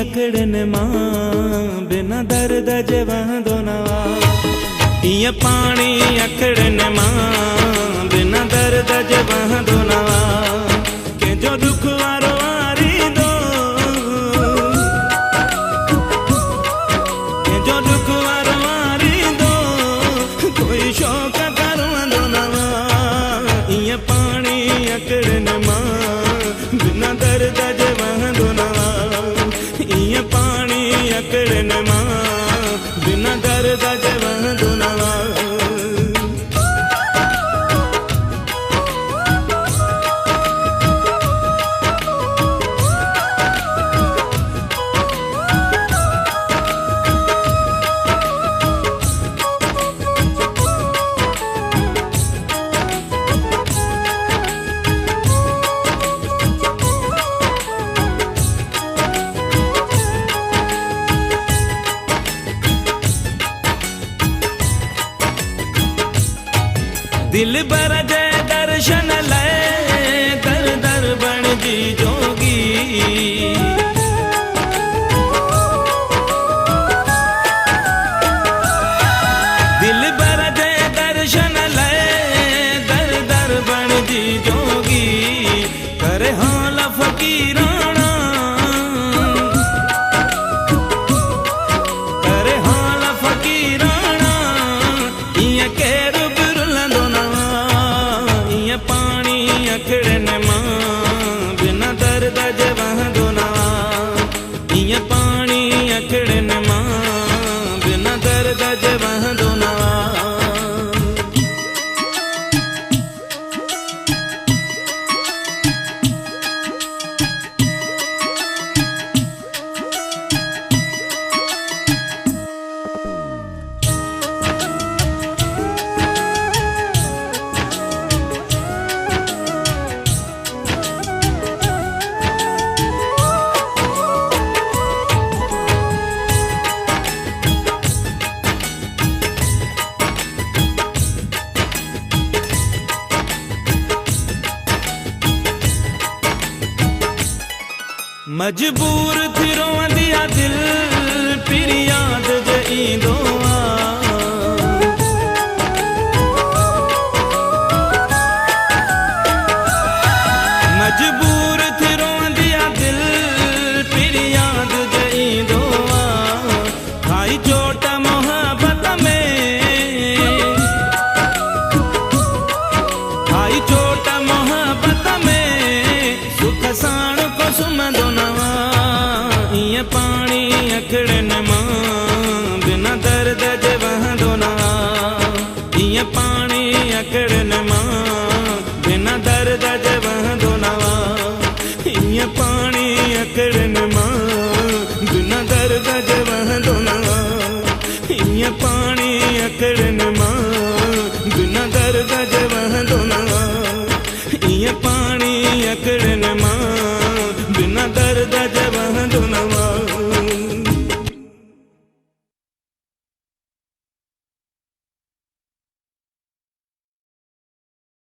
अकड़न मां बिना दर्द जे वहंदो न ईअं पाणी अकड़न मां बिना दर्द जे वहंदो न कंहिंजो दुख वारो वारींदो कंहिंजो दुख वारो वारींदो कोई शौक़ करवंदो न ईअं पाणी अकड़न मां बिना दर्द जे वहंदो न ईअं पाणी अकड़न मां बिना दर्द जे वहंदो न दिल बर जे दर्शन लाए दर दर बणजी जोगी दिल बर जे दर्शन लाए दर दर बणजी जोगी करे हाल फकीराना करे हाल फकीराना ईअं केरु पाणी अकड़न मां बिना दर्द जे वहंदो न ईअं पाणी अकड़न मां बिना दर्द जे वहंदो न मजबूर थी रोवंदी आ दिल पिर याद जे ईंदो मजबूर थी रोवंदी आ दिल पिर याद जे ईंदो खाई चोट मोहब्बत में खाई चोट मोहब्बत में सुख साण को सुम्हंदो न ईअं पाणी अकड़न मां बिना दर्द जे वहंदो न ईअं पाणी अकड़न मां बिना दर्द जे वहंदो न ईअं पाणी अकड़न मां बिना दर्द जे वहंदो न ईअं पाणी अकड़न मां बिना दर्द जे वहंदो न ईअं पाणी अकड़न मां बिना दर्द जे वहंदो न